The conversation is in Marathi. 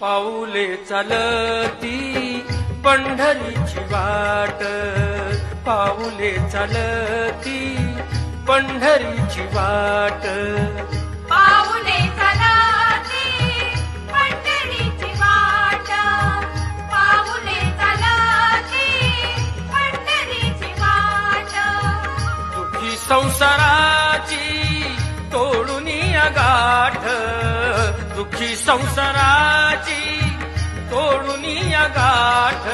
पाऊले चालती पंढरीची वाट, पाऊले चालती पंढरीची वाट, पाऊले चालती पंढरीची वाट, पाऊले चालती पंढरीची वाट. दुखी संसाराची तोडून गाठ, दुखी संसाराची तोडून गाठ.